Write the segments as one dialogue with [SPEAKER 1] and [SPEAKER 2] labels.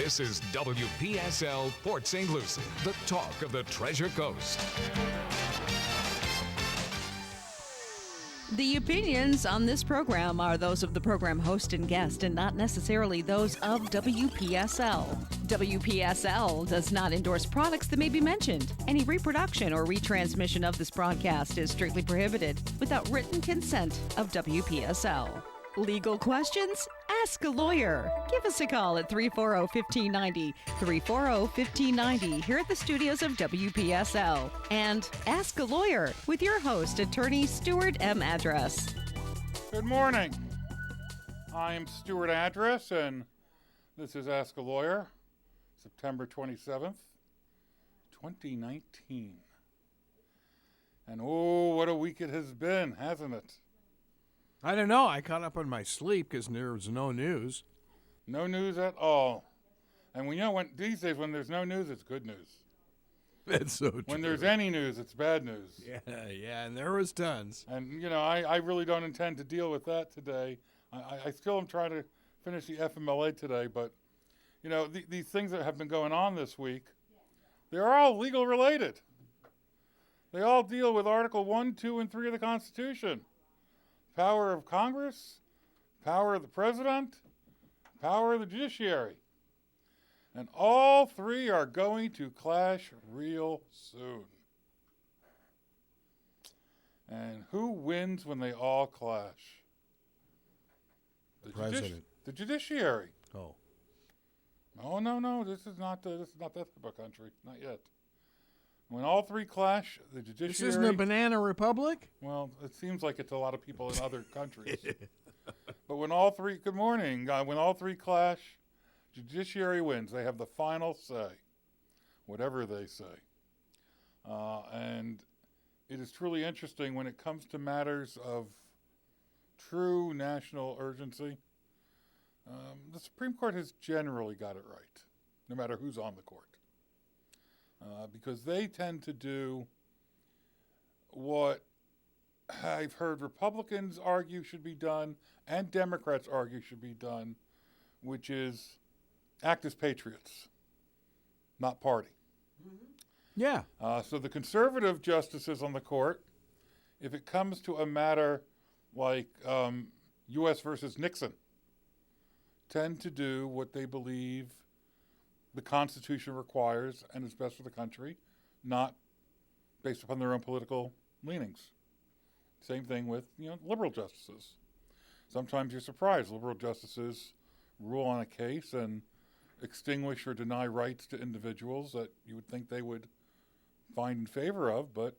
[SPEAKER 1] This is WPSL Port St. Lucie, the talk of the Treasure Coast.
[SPEAKER 2] The opinions on this program are those of the program host and guest and not necessarily those of WPSL. WPSL does not endorse products that may be mentioned. Any reproduction or retransmission of this broadcast is strictly prohibited without written consent of WPSL. Legal questions? Ask a lawyer. Give us a call at 340-1590, 340-1590 here at the studios of WPSL. And Ask a Lawyer with your host, attorney Stuart M. Adress.
[SPEAKER 3] Good morning. I am Stuart Adress, and this is Ask a Lawyer, September 27th, 2019. And oh, what a week it has been, hasn't it?
[SPEAKER 4] I don't know. I caught up on my sleep because there was no news.
[SPEAKER 3] No news at all. And we know these days when there's no news, it's good news.
[SPEAKER 4] That's so true.
[SPEAKER 3] When there's any news, it's bad news.
[SPEAKER 4] Yeah, and there was tons.
[SPEAKER 3] And, I really don't intend to deal with that today. I still am trying to finish the FMLA today, but, these things that have been going on this week, they're all legal related. They all deal with Article 1, 2, and 3 of the Constitution. Power of Congress, power of the President, power of the judiciary. And all three are going to clash real soon. And who wins when they all clash?
[SPEAKER 4] The President.
[SPEAKER 3] The judiciary.
[SPEAKER 4] Oh.
[SPEAKER 3] No, this is not that type of country. Not yet. When all three clash, the judiciary...
[SPEAKER 4] This isn't a banana republic?
[SPEAKER 3] Well, it seems like it to a lot of people in other countries. But when all three... Good morning. When all three clash, judiciary wins. They have the final say, whatever they say. And it is truly interesting when it comes to matters of true national urgency. The Supreme Court has generally got it right, no matter who's on the court. Because they tend to do what I've heard Republicans argue should be done and Democrats argue should be done, which is act as patriots, not party.
[SPEAKER 4] Mm-hmm. Yeah.
[SPEAKER 3] So the conservative justices on the court, if it comes to a matter like U.S. versus Nixon, tend to do what they believe the Constitution requires and is best for the country, not based upon their own political leanings. Same thing with, liberal justices. Sometimes you're surprised. Liberal justices rule on a case and extinguish or deny rights to individuals that you would think they would find in favor of, but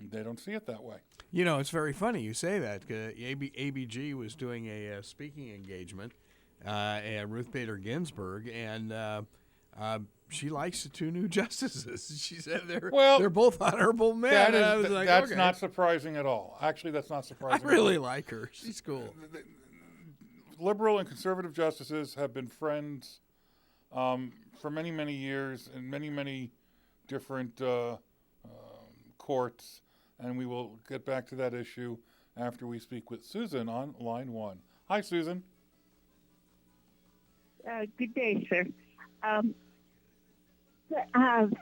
[SPEAKER 3] they don't see it that way.
[SPEAKER 4] It's very funny you say that. ABG was doing a speaking engagement, Ruth Bader Ginsburg, and she likes the two new justices. She said they're both honorable men.
[SPEAKER 3] That's not surprising at all. Actually, that's not surprising.
[SPEAKER 4] I really like her. She's cool.
[SPEAKER 3] Liberal and conservative justices have been friends for many, many years in many, many different courts, and we will get back to that issue after we speak with Susan on line 1. Hi, Susan.
[SPEAKER 5] Good day, sir.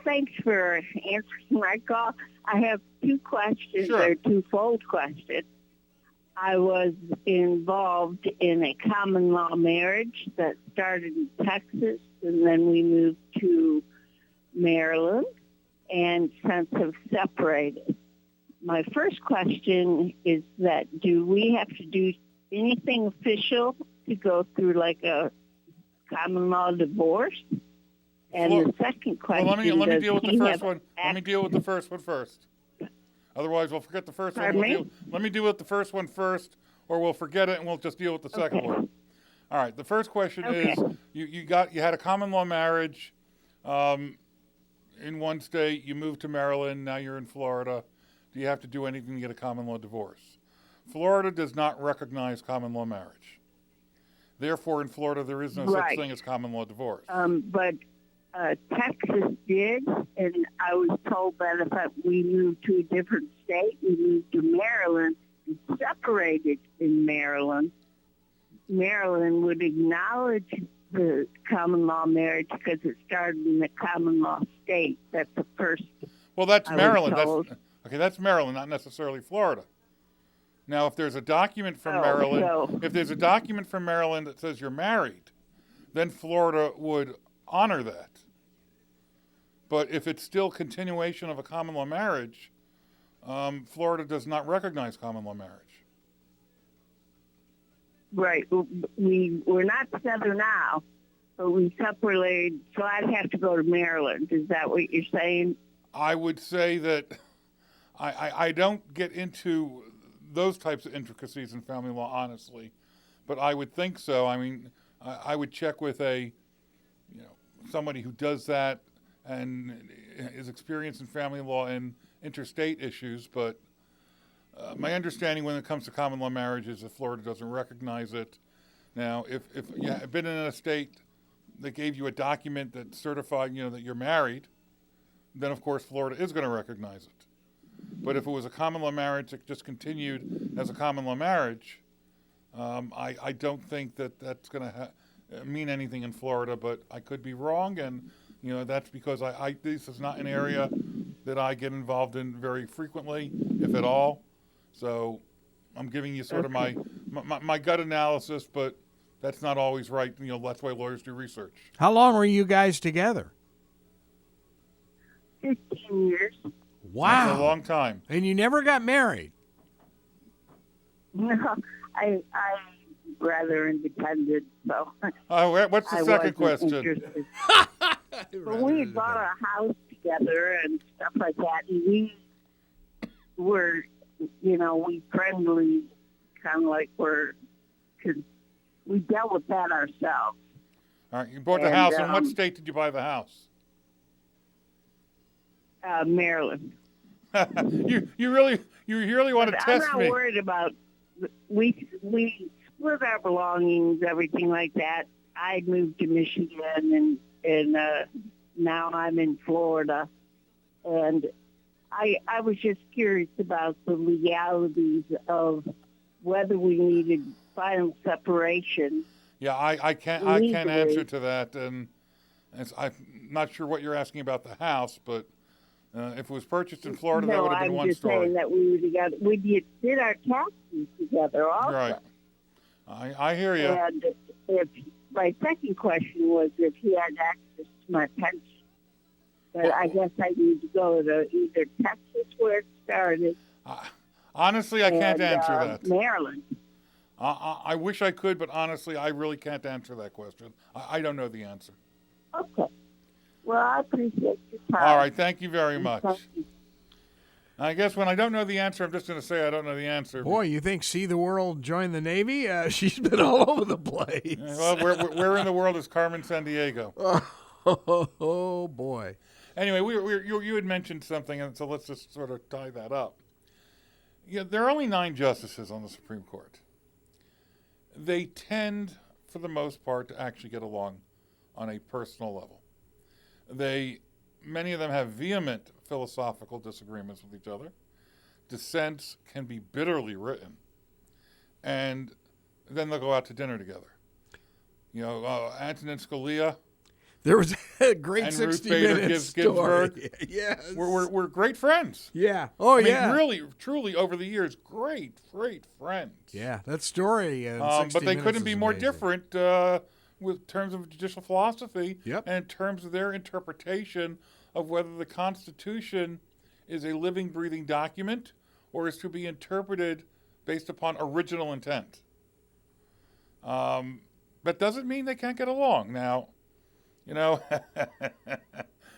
[SPEAKER 5] Thanks for answering my call. I have two questions,
[SPEAKER 3] Sure.
[SPEAKER 5] or twofold questions. I was involved in a common law marriage that started in Texas, and then we moved to Maryland, and since have separated. My first question is that do we have to do anything official to go through like a common law divorce? And the second question,
[SPEAKER 3] let me deal with the first one.
[SPEAKER 5] access-
[SPEAKER 3] Let me deal with the first one first. Otherwise, we'll forget the first one.
[SPEAKER 5] Pardon me?
[SPEAKER 3] Let me deal with the first one first, or we'll forget it and we'll just deal with the second one. All right. The first question is you had a common law marriage in one state. You moved to Maryland. Now you're in Florida. Do you have to do anything to get a common law divorce? Florida does not recognize common law marriage. Therefore, in Florida, there is no such thing as common law divorce.
[SPEAKER 5] But Texas did, and I was told that if we moved to a different state, we moved to Maryland, and separated in Maryland, Maryland would acknowledge the common law marriage because it started in the common law state. That's the first.
[SPEAKER 3] Well, that's
[SPEAKER 5] I was
[SPEAKER 3] Maryland.
[SPEAKER 5] told.
[SPEAKER 3] That's Maryland, not necessarily Florida. Now, if there's a document from Maryland, if there's a document from Maryland that says you're married, then Florida would honor that. But if it's still continuation of a common law marriage, Florida does not recognize common law marriage.
[SPEAKER 5] Right. We're not together now, but we separated, so I'd have to go to Maryland. Is that what you're saying?
[SPEAKER 3] I would say that I don't get into those types of intricacies in family law, honestly, but I would think so. I mean, I would check with somebody who does that and is experienced in family law and interstate issues, but my understanding when it comes to common law marriage is that Florida doesn't recognize it. Now, if you have been in a state that gave you a document that certified, that you're married, then of course Florida is going to recognize it. But if it was a common law marriage that just continued as a common law marriage, I don't think that that's going to mean anything in Florida. But I could be wrong, and that's because this is not an area that I get involved in very frequently, if at all. So I'm giving you sort of my gut analysis, but that's not always right. That's why lawyers do research.
[SPEAKER 4] How long were you guys together?
[SPEAKER 5] 15 years.
[SPEAKER 4] Wow.
[SPEAKER 3] That's a long time.
[SPEAKER 4] And you never got married?
[SPEAKER 5] No, I'm rather independent, so.
[SPEAKER 3] What's the second question?
[SPEAKER 5] But we had bought a house together and stuff like that, and we were, we friendly, kind of like we dealt with that ourselves.
[SPEAKER 3] All right, you bought the house. In what state did you buy the house?
[SPEAKER 5] Maryland.
[SPEAKER 3] You really want to test me?
[SPEAKER 5] I'm not worried about. We split our belongings, everything like that. I moved to Michigan, and now I'm in Florida, and I was just curious about the legalities of whether we needed final separation.
[SPEAKER 3] Yeah, I can't answer to that, and I'm not sure what you're asking about the house, but. If it was purchased in Florida, that would have been one story.
[SPEAKER 5] No, I'm just saying that we were together. We did our taxes together also.
[SPEAKER 3] Right. I hear you.
[SPEAKER 5] And if my second question was if he had access to my pension. But I guess I need to go to either Texas, where it started.
[SPEAKER 3] Honestly, I can't answer that.
[SPEAKER 5] Maryland.
[SPEAKER 3] I wish I could, but honestly, I really can't answer that question. I don't know the answer.
[SPEAKER 5] Okay. Well, I appreciate your time.
[SPEAKER 3] All right, thank you very much. I guess when I don't know the answer, I'm just going to say I don't know the answer.
[SPEAKER 4] Boy, you think See the World joined the Navy? She's been all over the place.
[SPEAKER 3] Well, where in the world is Carmen Sandiego?
[SPEAKER 4] Oh boy.
[SPEAKER 3] Anyway, you had mentioned something, and so let's just sort of tie that up. There are only 9 justices on the Supreme Court. They tend, for the most part, to actually get along on a personal level. Many of them have vehement philosophical disagreements with each other. Dissents can be bitterly written. And then they'll go out to dinner together. Antonin Scalia.
[SPEAKER 4] There was a great
[SPEAKER 3] and
[SPEAKER 4] 60
[SPEAKER 3] Ruth Bader
[SPEAKER 4] minutes story.
[SPEAKER 3] Ginsburg.
[SPEAKER 4] Yes.
[SPEAKER 3] We're great friends.
[SPEAKER 4] Yeah. Oh,
[SPEAKER 3] yeah. Really, truly, over the years, great friends.
[SPEAKER 4] Yeah, that story.
[SPEAKER 3] But they couldn't be more different with terms of judicial philosophy and in terms of their interpretation of whether the Constitution is a living, breathing document or is to be interpreted based upon original intent. That doesn't mean they can't get along. Now,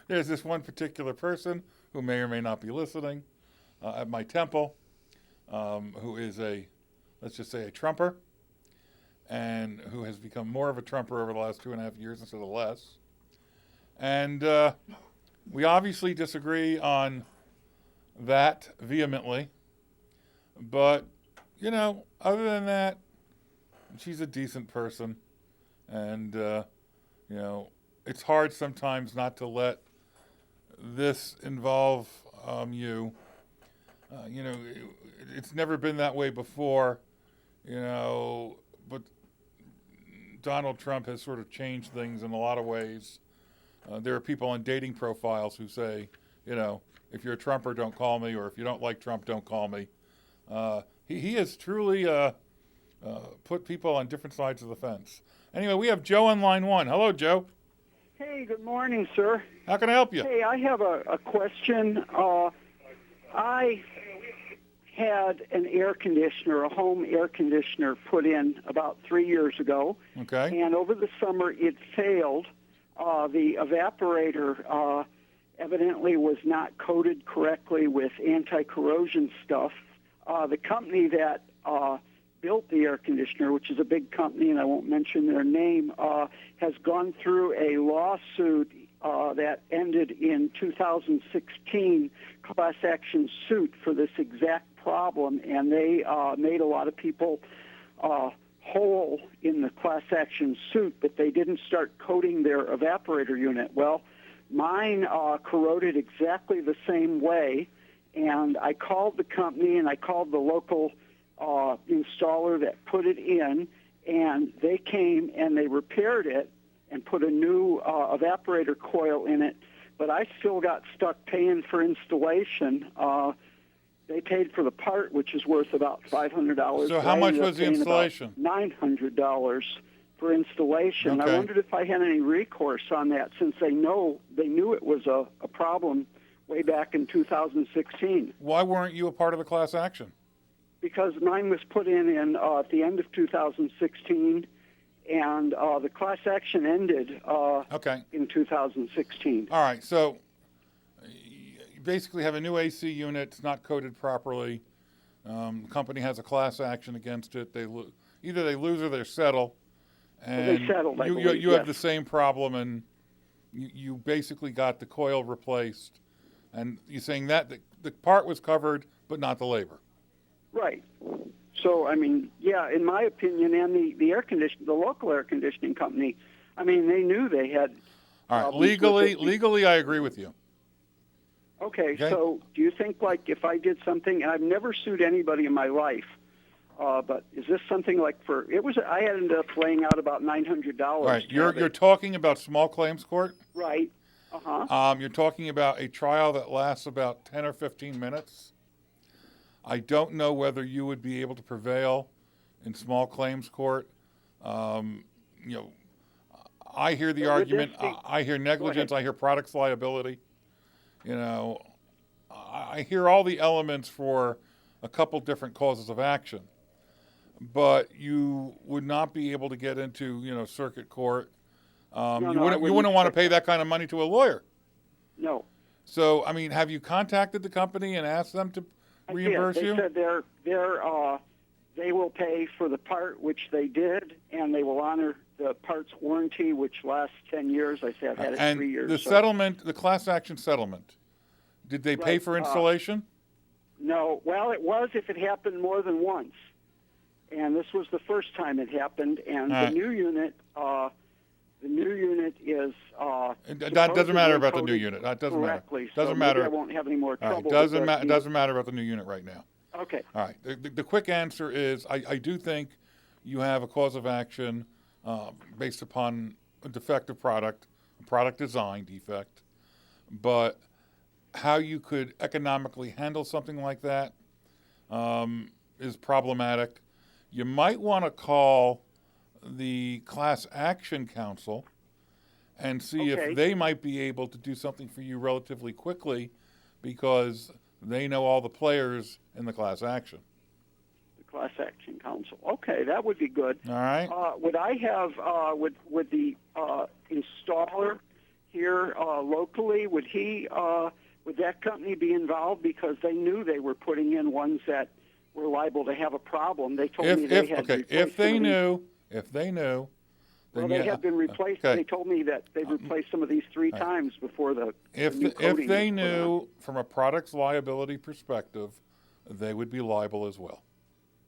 [SPEAKER 3] there's this one particular person who may or may not be listening at my temple, who is let's just say a Trumper, and who has become more of a Trumper over the last 2.5 years instead of less. And we obviously disagree on that vehemently. But, other than that, she's a decent person. And, it's hard sometimes not to let this involve you. It's never been that way before, but Donald Trump has sort of changed things in a lot of ways. There are people on dating profiles who say, if you're a Trumper, don't call me, or if you don't like Trump, don't call me. He has truly put people on different sides of the fence. Anyway, we have Joe on line 1. Hello, Joe.
[SPEAKER 6] Hey, good morning, sir.
[SPEAKER 3] How can I help you?
[SPEAKER 6] Hey, I have a question. I had an air conditioner, a home air conditioner, put in about 3 years ago.
[SPEAKER 3] Okay.
[SPEAKER 6] And over the summer, it failed. The evaporator evidently was not coated correctly with anti-corrosion stuff. The company that built the air conditioner, which is a big company, and I won't mention their name, has gone through a lawsuit that ended in 2016, class action suit for this exact problem, and they made a lot of people whole in the class action suit, but they didn't start coating their evaporator unit. Well, mine corroded exactly the same way, and I called the company and I called the local installer that put it in, and they came and they repaired it and put a new evaporator coil in it, but I still got stuck paying for installation. They paid for the part, which is worth about $500.
[SPEAKER 3] So how much was the installation?
[SPEAKER 6] $900 for installation.
[SPEAKER 3] Okay.
[SPEAKER 6] I wondered if I had any recourse on that, since they knew it was a problem way back in 2016.
[SPEAKER 3] Why weren't you a part of the class action?
[SPEAKER 6] Because mine was put in at the end of 2016, and the class action ended in 2016.
[SPEAKER 3] All right, so you basically have a new AC unit. It's not coated properly. The company has a class action against it. Either they lose or they settle. And
[SPEAKER 6] well, they settled, I believe,
[SPEAKER 3] you
[SPEAKER 6] yes.
[SPEAKER 3] have the same problem, and you basically got the coil replaced. And you're saying that the part was covered, but not the labor.
[SPEAKER 6] Right. So, I mean, yeah, in my opinion, and the local air conditioning company, I mean, they knew they had.
[SPEAKER 3] All right, legally, I agree with you.
[SPEAKER 6] Okay, so do you think, like, if I did something, and I've never sued anybody in my life, but is this something like I ended up laying out about $900.
[SPEAKER 3] All right, you're talking about small claims court?
[SPEAKER 6] Right. Uh-huh.
[SPEAKER 3] You're talking about a trial that lasts about 10 or 15 minutes. I don't know whether you would be able to prevail in small claims court. I hear the argument. I hear negligence. I hear products liability. I hear all the elements for a couple different causes of action. But you would not be able to get into, circuit court. You wouldn't want to pay that kind of money to a lawyer.
[SPEAKER 6] No.
[SPEAKER 3] So, I mean, have you contacted the company and asked them to reimburse you?
[SPEAKER 6] They said they will pay for the part, which they did, and they will honor the part's warranty, which lasts 10 years. I said I've had it 3 years.
[SPEAKER 3] And the settlement, the class action settlement, did they pay for installation?
[SPEAKER 6] No. Well, it was if it happened more than once. And this was the first time it happened. And the new unit is.
[SPEAKER 3] That doesn't matter about the new unit. That doesn't matter. Doesn't matter.
[SPEAKER 6] I won't have any more trouble.
[SPEAKER 3] It doesn't matter about the new unit right now.
[SPEAKER 6] Okay.
[SPEAKER 3] All right. The quick answer is I do think you have a cause of action based upon a defective product, a product design defect, but how you could economically handle something like that is problematic. You might want to call the class action council and see if they might be able to do something for you relatively quickly, because they know all the players in the class action.
[SPEAKER 6] The class action council. Okay, that would be good.
[SPEAKER 3] All right.
[SPEAKER 6] Would I have would the installer here locally, would that company be involved, because they knew they were putting in ones that were liable to have a problem? They told me they had
[SPEAKER 3] if they knew.
[SPEAKER 6] Well, they have been replaced.
[SPEAKER 3] Okay.
[SPEAKER 6] They told me that they've replaced some of these 3 times before the new coating
[SPEAKER 3] If they
[SPEAKER 6] was put
[SPEAKER 3] knew
[SPEAKER 6] on.
[SPEAKER 3] from a product's liability perspective, they would be liable as well.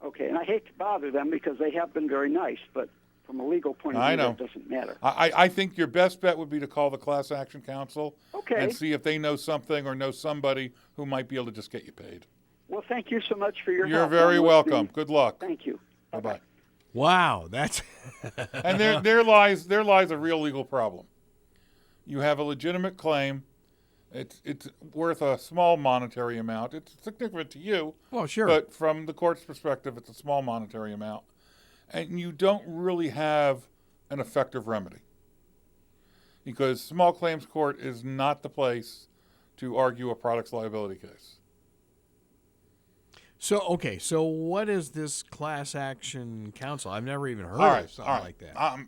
[SPEAKER 6] Okay, and I hate to bother them because they have been very nice, but from a legal point of view, that doesn't matter.
[SPEAKER 3] I think your best bet would be to call the Class Action Council and see if they know something or know somebody who might be able to just get you paid.
[SPEAKER 6] Well, thank you so much for your help.
[SPEAKER 3] You're very welcome. Good luck.
[SPEAKER 6] Thank you.
[SPEAKER 3] Bye-bye.
[SPEAKER 4] Wow, that's
[SPEAKER 3] And there lies a real legal problem. You have a legitimate claim. It's worth a small monetary amount. It's significant to you.
[SPEAKER 4] well, sure.
[SPEAKER 3] But from the court's perspective, it's a small monetary amount. And you don't really have an effective remedy. Because small claims court is not the place to argue a products liability case.
[SPEAKER 4] So what is this class action counsel? I've never even heard of something like that.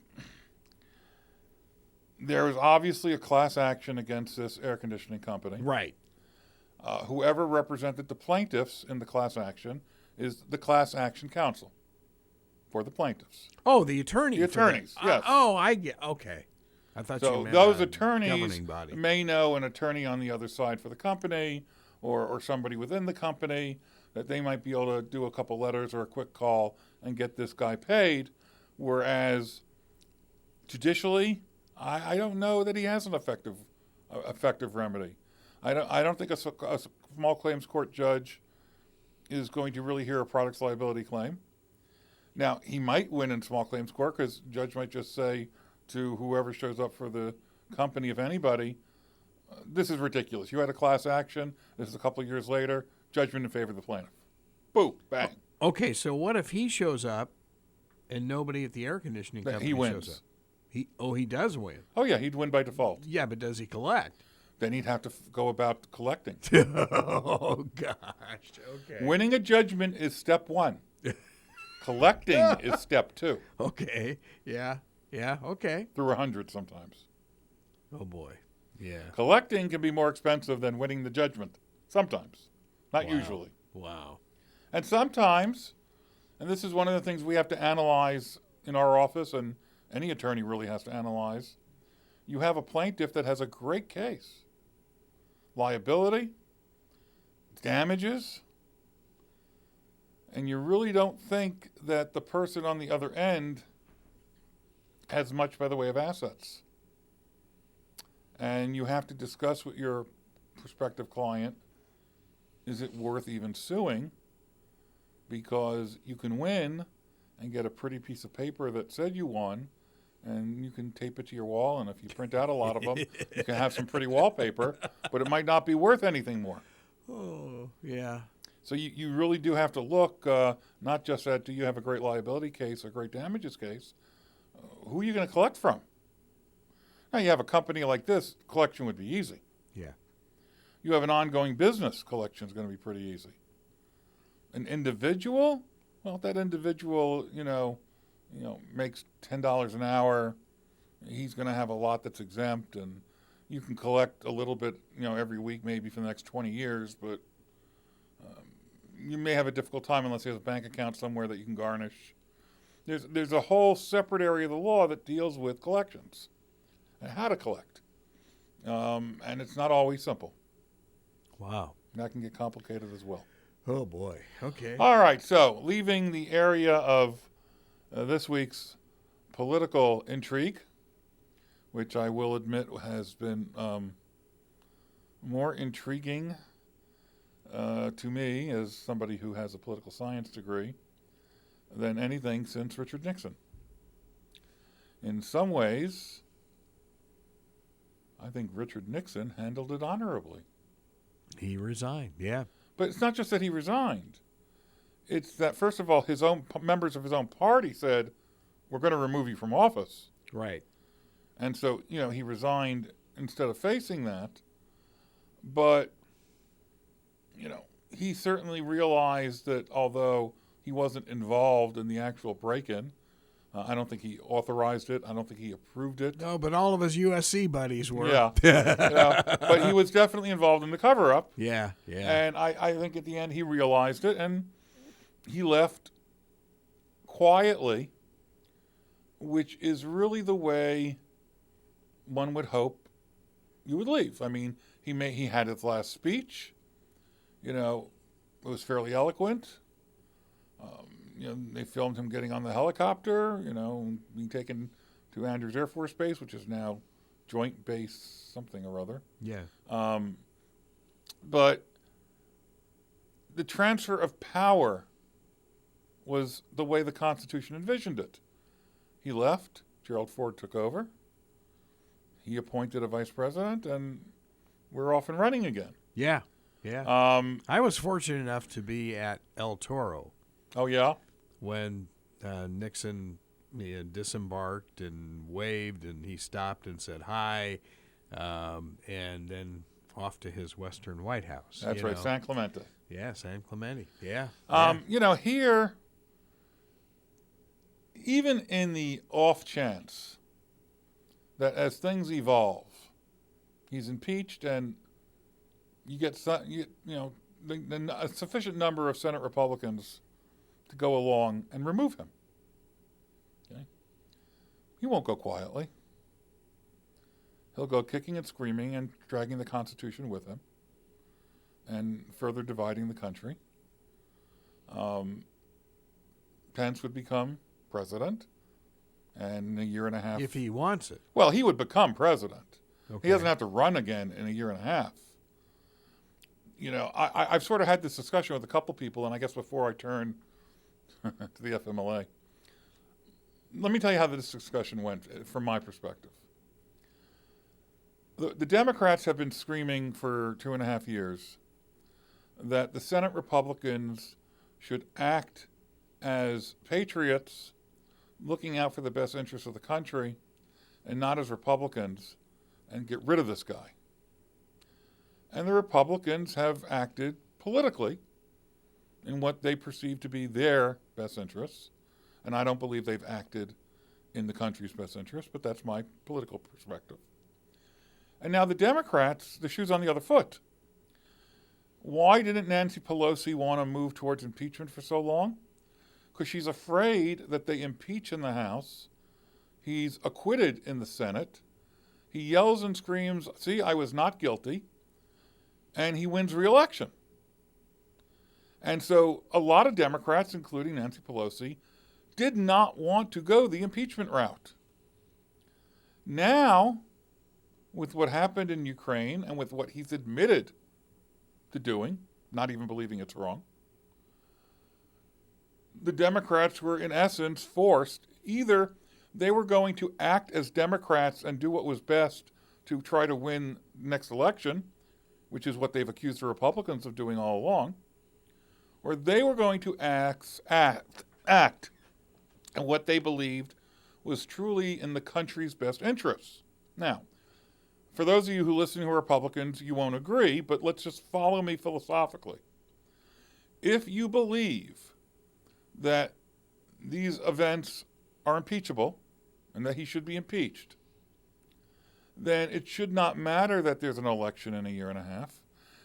[SPEAKER 3] There is obviously a class action against this air conditioning company.
[SPEAKER 4] Right.
[SPEAKER 3] Whoever represented the plaintiffs in the class action is the class action counsel for the plaintiffs.
[SPEAKER 4] Oh, the attorney.
[SPEAKER 3] The attorneys, yes.
[SPEAKER 4] I get. Okay. I thought you
[SPEAKER 3] So
[SPEAKER 4] meant
[SPEAKER 3] those
[SPEAKER 4] a
[SPEAKER 3] attorneys
[SPEAKER 4] governing body.
[SPEAKER 3] may know an attorney on the other side for the company or somebody within the company that they might be able to do a couple letters or a quick call and get this guy paid. Whereas judicially, I don't know that he has an effective remedy. I don't think a small claims court judge is going to really hear a products liability claim. Now, he might win in small claims court because the judge might just say to whoever shows up for the company, if anybody, this is ridiculous. You had a class action. This is a couple of years later. Judgment in favor of the plaintiff. Boom, bang.
[SPEAKER 4] Okay, so what if he shows up and nobody at the air conditioning
[SPEAKER 3] Then
[SPEAKER 4] company
[SPEAKER 3] he wins.
[SPEAKER 4] shows up? He does win.
[SPEAKER 3] Oh, yeah, he'd win by default.
[SPEAKER 4] Yeah, but does he collect?
[SPEAKER 3] Then he'd have to go about collecting.
[SPEAKER 4] Oh, gosh. Okay.
[SPEAKER 3] Winning a judgment is step one. Collecting is step two.
[SPEAKER 4] Okay. Yeah. Yeah. Okay.
[SPEAKER 3] Through 100 sometimes.
[SPEAKER 4] Oh, boy. Yeah.
[SPEAKER 3] Collecting can be more expensive than winning the judgment. Sometimes. Not
[SPEAKER 4] Wow.
[SPEAKER 3] usually.
[SPEAKER 4] Wow.
[SPEAKER 3] And sometimes, and this is one of the things we have to analyze in our office, and any attorney really has to analyze, you have a plaintiff that has a great case. Liability, damages, and you really don't think that the person on the other end has much by the way of assets. And you have to discuss with your prospective client, is it worth even suing? Because you can win and get a pretty piece of paper that said you won, and you can tape it to your wall, and if you print out a lot of them, you can have some pretty wallpaper, but it might not be worth anything more.
[SPEAKER 4] Oh, yeah.
[SPEAKER 3] So you really do have to look, not just at do you have a great liability case or great damages case, who are you going to collect from? Now, you have a company like this, collection would be easy.
[SPEAKER 4] Yeah.
[SPEAKER 3] You have an ongoing business, collection is going to be pretty easy. An individual, well, if that individual, makes $10 an hour, he's going to have a lot that's exempt, and you can collect a little bit, every week maybe for the next 20 years, but you may have a difficult time unless he has a bank account somewhere that you can garnish. There's a whole separate area of the law that deals with collections and how to collect. And it's not always simple.
[SPEAKER 4] Wow.
[SPEAKER 3] That can get complicated as well.
[SPEAKER 4] Oh, boy. Okay.
[SPEAKER 3] All right, so leaving the area of this week's political intrigue, which I will admit has been more intriguing to me as somebody who has a political science degree than anything since Richard Nixon. In some ways, I think Richard Nixon handled it honorably.
[SPEAKER 4] He resigned, yeah.
[SPEAKER 3] But it's not just that he resigned. It's that, first of all, his own members of his own party said, we're going to remove you from office.
[SPEAKER 4] Right.
[SPEAKER 3] And so, he resigned instead of facing that. But, he certainly realized that although he wasn't involved in the actual break-in, I don't think he authorized it. I don't think he approved it.
[SPEAKER 4] No, but all of his USC buddies were.
[SPEAKER 3] Yeah. But he was definitely involved in the cover-up.
[SPEAKER 4] Yeah, yeah.
[SPEAKER 3] And I think at the end he realized it, and he left quietly, which is really the way one would hope you would leave. I mean, he had his last speech. It was fairly eloquent. They filmed him getting on the helicopter, being taken to Andrews Air Force Base, which is now Joint Base something or other.
[SPEAKER 4] Yeah.
[SPEAKER 3] But the transfer of power was the way the Constitution envisioned it. He left, Gerald Ford took over, he appointed a vice president, and we're off and running again.
[SPEAKER 4] Yeah. I was fortunate enough to be at El Toro.
[SPEAKER 3] Oh, yeah?
[SPEAKER 4] When Nixon disembarked and waved, and he stopped and said hi, and then off to his western White House.
[SPEAKER 3] That's right, San Clemente.
[SPEAKER 4] Yeah, San Clemente. Yeah.
[SPEAKER 3] Here, even in the off chance that as things evolve, he's impeached and you get a sufficient number of Senate Republicans to go along and remove him. Okay? He won't go quietly. He'll go kicking and screaming and dragging the Constitution with him and further dividing the country. Pence would become president, and in a year and a half...
[SPEAKER 4] If he wants it.
[SPEAKER 3] Well, he would become president.
[SPEAKER 4] Okay.
[SPEAKER 3] He doesn't have to run again in a year and a half. I've sort of had this discussion with a couple people, and I guess before I turn to the FMLA, let me tell you how this discussion went from my perspective. The Democrats have been screaming for 2.5 years that the Senate Republicans should act as patriots looking out for the best interests of the country and not as Republicans and get rid of this guy. And the Republicans have acted politically in what they perceive to be their best interests. And I don't believe they've acted in the country's best interest, but that's my political perspective. And now the Democrats, the shoe's on the other foot. Why didn't Nancy Pelosi want to move towards impeachment for so long? Because she's afraid that they impeach in the House. He's acquitted in the Senate. He yells and screams, "See, I was not guilty." And he wins re-election. And so a lot of Democrats, including Nancy Pelosi, did not want to go the impeachment route. Now, with what happened in Ukraine and with what he's admitted to doing, not even believing it's wrong, the Democrats were in essence forced, either they were going to act as Democrats and do what was best to try to win the next election, which is what they've accused the Republicans of doing all along, or they were going to act and what they believed was truly in the country's best interests. Now, for those of you who listen who are Republicans, you won't agree, but let's just follow me philosophically. If you believe that these events are impeachable and that he should be impeached, then it should not matter that there's an election in a year and a half.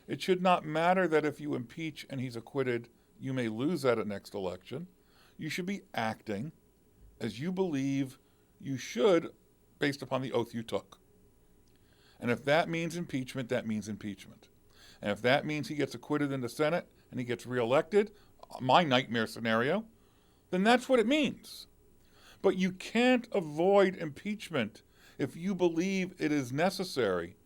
[SPEAKER 3] It should not matter that if you impeach and he's acquitted, you may lose that at next election. You should be acting as you believe you should based upon the oath you took. And if that means impeachment, that means impeachment. And if that means he gets acquitted in the Senate and he gets reelected, my nightmare scenario, then that's what it means. But you can't avoid impeachment if you believe it is necessary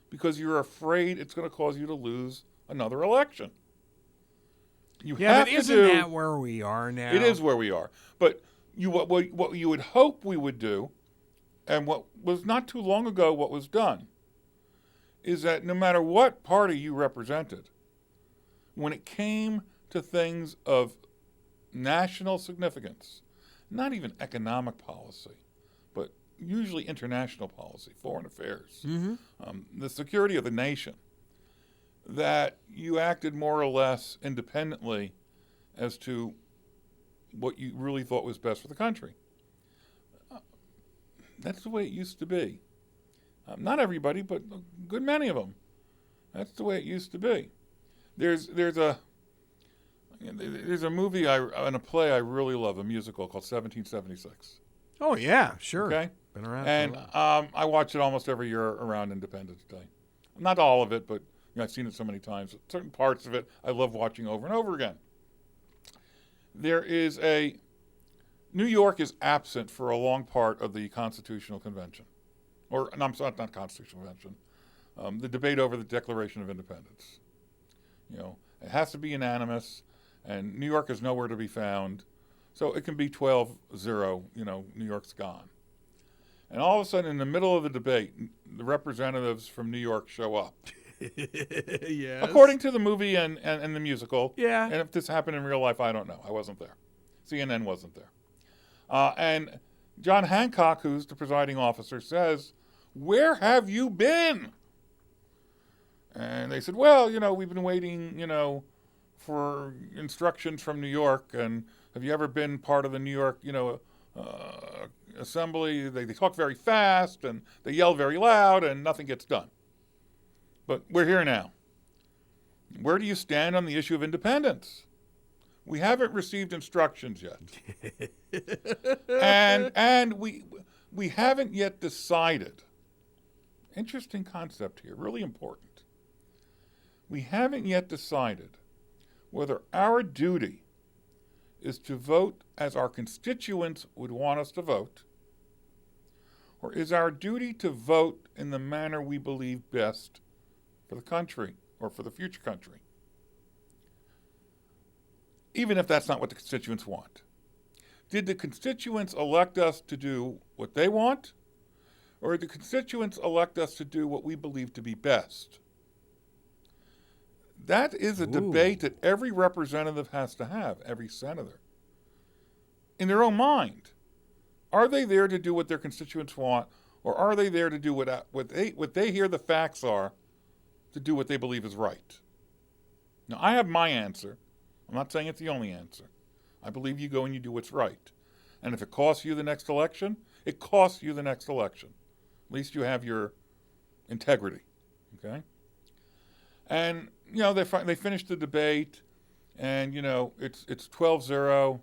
[SPEAKER 3] because you're afraid it's going to cause you to lose another election.
[SPEAKER 4] But isn't that where we are now?
[SPEAKER 3] It is where we are. But what you would hope we would do, and what was not too long ago what was done, is that no matter what party you represented, when it came to things of national significance, not even economic policy, but usually international policy, foreign affairs, the security of the nation, that you acted more or less independently as to what you really thought was best for the country. That's the way it used to be. Not everybody, but a good many of them. That's the way it used to be. There's a movie and a play I really love, a musical called 1776.
[SPEAKER 4] Oh yeah, sure.
[SPEAKER 3] Okay,
[SPEAKER 4] been around.
[SPEAKER 3] And I watch it almost every year around Independence Day. Not all of it, but I've seen it so many times. Certain parts of it I love watching over and over again. New York is absent for a long part of the Constitutional Convention. Not Constitutional Convention. The debate over the Declaration of Independence. It has to be unanimous, and New York is nowhere to be found. So it can be 12-0, New York's gone. And all of a sudden, in the middle of the debate, the representatives from New York show up.
[SPEAKER 4] Yes.
[SPEAKER 3] According to the movie and the musical.
[SPEAKER 4] Yeah.
[SPEAKER 3] And if this happened in real life, I don't know. I wasn't there. CNN wasn't there. And John Hancock, who's the presiding officer, says, "Where have you been?" And they said, "Well, we've been waiting, for instructions from New York. And have you ever been part of the New York, assembly? They talk very fast and they yell very loud and nothing gets done. But we're here now. Where do you stand on the issue of independence? We haven't received instructions yet. and we haven't yet decided." Interesting concept here, really important. We haven't yet decided whether our duty is to vote as our constituents would want us to vote, or is our duty to vote in the manner we believe best for the country or for the future country, even if that's not what the constituents want. Did the constituents elect us to do what they want, or did the constituents elect us to do what we believe to be best? That is a debate that every representative has to have, every senator. In their own mind, are they there to do what their constituents want, or are they there to do what they hear the facts are, to do what they believe is right? Now, I have my answer. I'm not saying it's the only answer. I believe you go and you do what's right. And if it costs you the next election, it costs you the next election. At least you have your integrity, okay? And, they finished the debate, and, it's 12-0,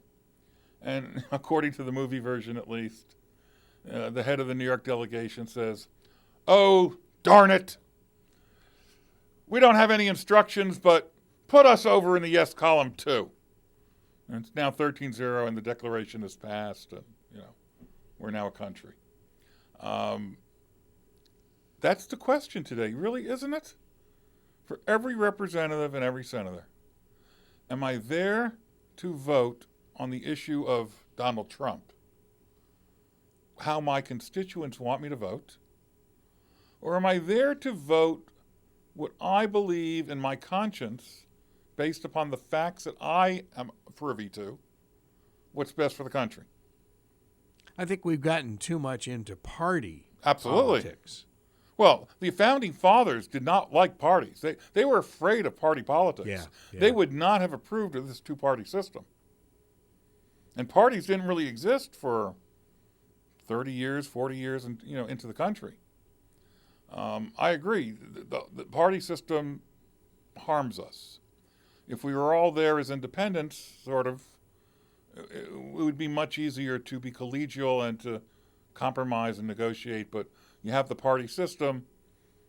[SPEAKER 3] and according to the movie version at least, the head of the New York delegation says, "Oh, darn it. We don't have any instructions, but put us over in the yes column too." And it's now 13-0, and the declaration is passed, and, we're now a country. That's the question today, really, isn't it? For every representative and every senator. Am I there to vote on the issue of Donald Trump, how my constituents want me to vote? Or am I there to vote what I believe in my conscience, based upon the facts that I am privy to, what's best for the country?
[SPEAKER 4] I think we've gotten too much into party
[SPEAKER 3] Absolutely.
[SPEAKER 4] politics.
[SPEAKER 3] Well, the founding fathers did not like parties. They were afraid of party politics.
[SPEAKER 4] Yeah.
[SPEAKER 3] They would not have approved of this two-party system. And parties didn't really exist for 30 years, 40 years, and into the country. I agree. The party system harms us. If we were all there as independents, sort of, it would be much easier to be collegial and to compromise and negotiate. But you have the party system,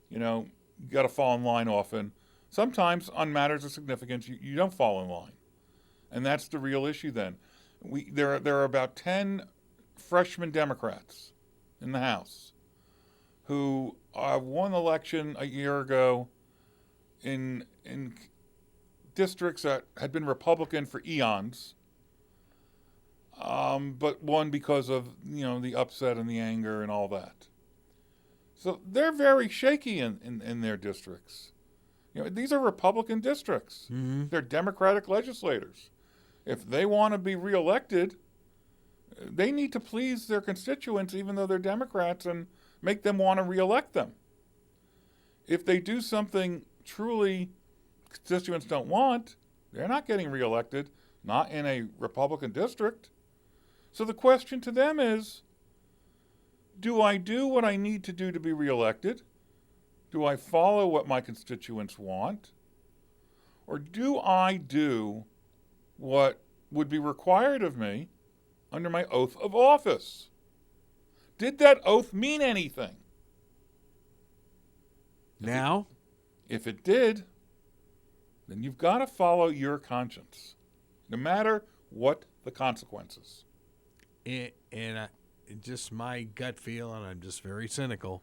[SPEAKER 3] you got to fall in line often. Sometimes on matters of significance, you don't fall in line. And that's the real issue then. There are about 10 freshman Democrats in the House who won the election a year ago in districts that had been Republican for eons, but won because of the upset and the anger and all that. So they're very shaky in their districts. These are Republican districts. Mm-hmm. They're Democratic legislators. If they want to be reelected, they need to please their constituents, even though they're Democrats, and make them want to reelect them. If they do something truly constituents don't want, they're not getting reelected, not in a Republican district. So the question to them is, do I do what I need to do to be reelected? Do I follow what my constituents want? Or do I do what would be required of me under my oath of office? Did that oath mean anything?
[SPEAKER 4] Now?
[SPEAKER 3] If it did, then you've got to follow your conscience, no matter what the consequences.
[SPEAKER 4] And just my gut feel, and I'm just very cynical,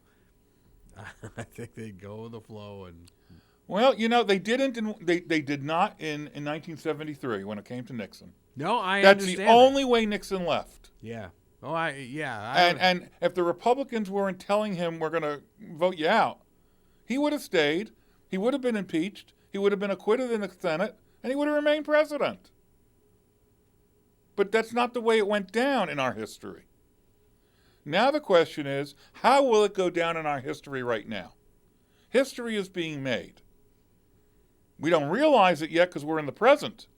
[SPEAKER 4] I think they'd go with the flow. And
[SPEAKER 3] Well, you know, they didn't. They did not in 1973 when it came to Nixon.
[SPEAKER 4] No, I
[SPEAKER 3] That's
[SPEAKER 4] understand.
[SPEAKER 3] the
[SPEAKER 4] that.
[SPEAKER 3] only way Nixon left.
[SPEAKER 4] Yeah. Oh, I
[SPEAKER 3] And if the Republicans weren't telling him we're going to vote you out, he would have stayed. He would have been impeached. He would have been acquitted in the Senate, and he would have remained president. But that's not the way it went down in our history. Now the question is, how will it go down in our history right now? History is being made. We don't realize it yet because we're in the present.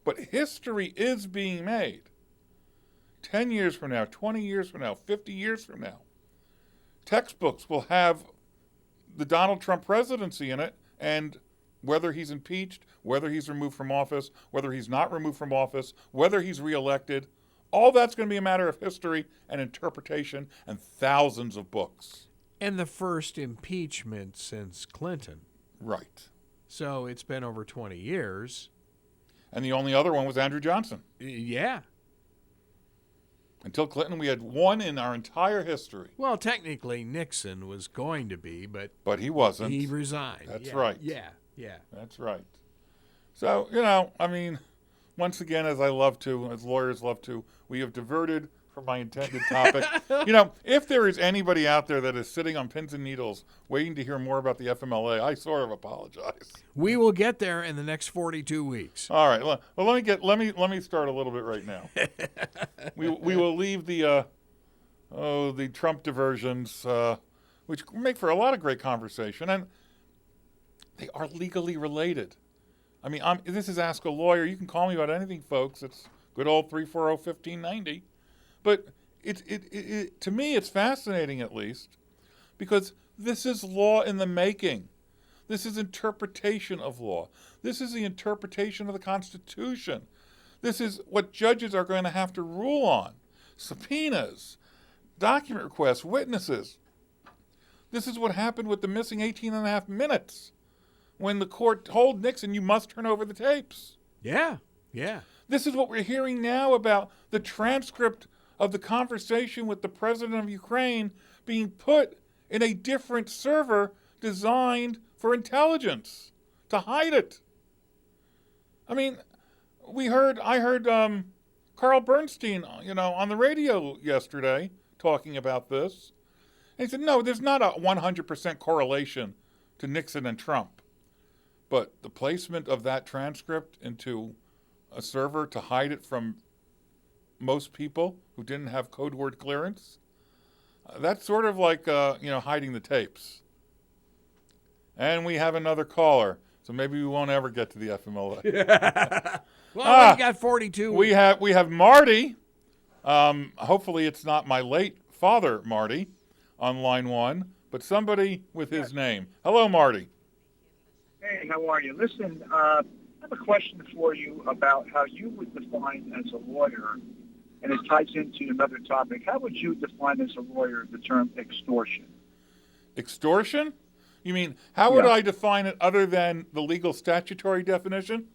[SPEAKER 3] But history is being made. 10 years from now, 20 years from now, 50 years from now, textbooks will have the Donald Trump presidency in it, and whether he's impeached, whether he's removed from office, whether he's not removed from office, whether he's reelected, all that's going to be a matter of history and interpretation and thousands of books.
[SPEAKER 4] And the first impeachment since Clinton.
[SPEAKER 3] Right.
[SPEAKER 4] So it's been over 20 years.
[SPEAKER 3] And the only other one was Andrew Johnson.
[SPEAKER 4] Yeah.
[SPEAKER 3] Until Clinton, we had one in our entire history.
[SPEAKER 4] Well, technically, Nixon was going to be, but
[SPEAKER 3] he wasn't.
[SPEAKER 4] he resigned.
[SPEAKER 3] That's right.
[SPEAKER 4] Yeah.
[SPEAKER 3] That's right. So, you know, I mean, once again, as lawyers love to, we have diverted from my intended topic. You know, if there is anybody out there that is sitting on pins and needles waiting to hear more about the FMLA, I sort of apologize.
[SPEAKER 4] We will get there in the next 42 weeks.
[SPEAKER 3] All right. Well, let me start a little bit right now. we will leave the Trump diversions, which make for a lot of great conversation, and they are legally related. I mean, this is Ask a Lawyer. You can call me about anything, folks. It's good old 340-1590. But it to me, it's fascinating, at least, because this is law in the making. This is interpretation of law. This is the interpretation of the Constitution. This is what judges are going to have to rule on. Subpoenas, document requests, witnesses. This is what happened with the missing 18 and a half minutes when the court told Nixon, you must turn over the tapes.
[SPEAKER 4] Yeah.
[SPEAKER 3] This is what we're hearing now about the transcript of the conversation with the president of Ukraine being put in a different server designed for intelligence, to hide it. I mean, I heard Carl Bernstein, on the radio yesterday talking about this. And he said, no, there's not a 100% correlation to Nixon and Trump. But the placement of that transcript into a server to hide it from most people who didn't have code word clearance, that's sort of like, hiding the tapes. And we have another caller, so maybe we won't ever get to the FMLA.
[SPEAKER 4] Well, we got 42.
[SPEAKER 3] We have Marty. Hopefully it's not my late father, Marty, on line one, but somebody with his name. Hello, Marty.
[SPEAKER 7] Hey, how are you? Listen, I have a question for you about how you would define as a lawyer, and it ties into another topic. How would you define as a lawyer the term extortion?
[SPEAKER 3] Extortion? You mean, how would I define it other than the legal statutory definition?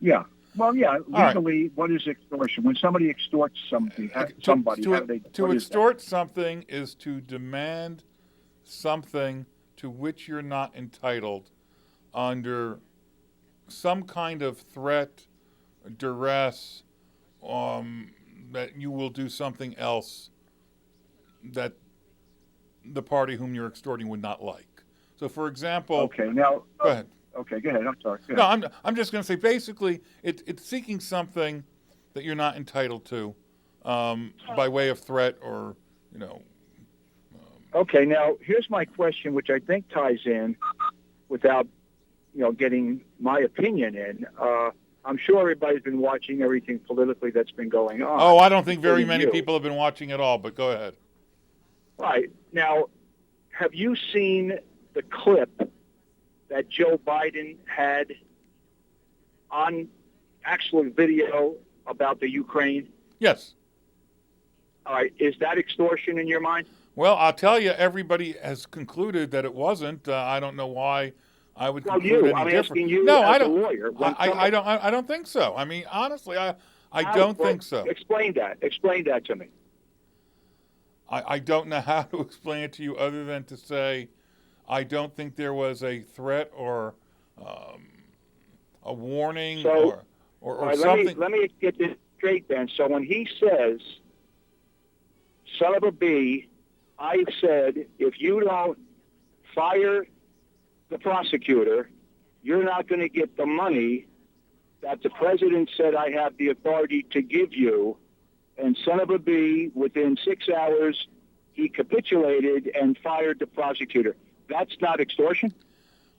[SPEAKER 7] Yeah. Well, yeah, legally,
[SPEAKER 3] right.
[SPEAKER 7] What is extortion? When somebody extorts somebody, how do they...
[SPEAKER 3] To extort something is to demand something to which you're not entitled under some kind of threat, duress, that you will do something else that the party whom you're extorting would not like. So, for example...
[SPEAKER 7] Okay, now...
[SPEAKER 3] Go ahead.
[SPEAKER 7] Okay, go ahead. I'm sorry.
[SPEAKER 3] No, I'm just going to say, basically, it's seeking something that you're not entitled to by way of threat or,
[SPEAKER 7] Okay, now, here's my question, which I think ties in without, getting my opinion in. I'm sure everybody's been watching everything politically that's been going on.
[SPEAKER 3] Oh, I don't think very many people have been watching at all, but go ahead.
[SPEAKER 7] Right. Now, have you seen the clip that Joe Biden had on actual video about the Ukraine?
[SPEAKER 3] Yes.
[SPEAKER 7] All right. Is that extortion in your mind?
[SPEAKER 3] Well, I'll tell you, everybody has concluded that it wasn't. I don't know why I would conclude any different.
[SPEAKER 7] Asking you
[SPEAKER 3] no,
[SPEAKER 7] as
[SPEAKER 3] I don't.
[SPEAKER 7] A lawyer.
[SPEAKER 3] I don't think so. I mean, honestly, I don't think so.
[SPEAKER 7] Explain that. Explain that to me.
[SPEAKER 3] I don't know how to explain it to you other than to say I don't think there was a threat or a warning
[SPEAKER 7] So,
[SPEAKER 3] or
[SPEAKER 7] all right,
[SPEAKER 3] something.
[SPEAKER 7] Let me get this straight then. So when he says, son of a bee, I said, if you don't fire the prosecutor, you're not going to get the money that the president said I have the authority to give you. And son of a bee, within 6 hours, he capitulated and fired the prosecutor. That's not extortion?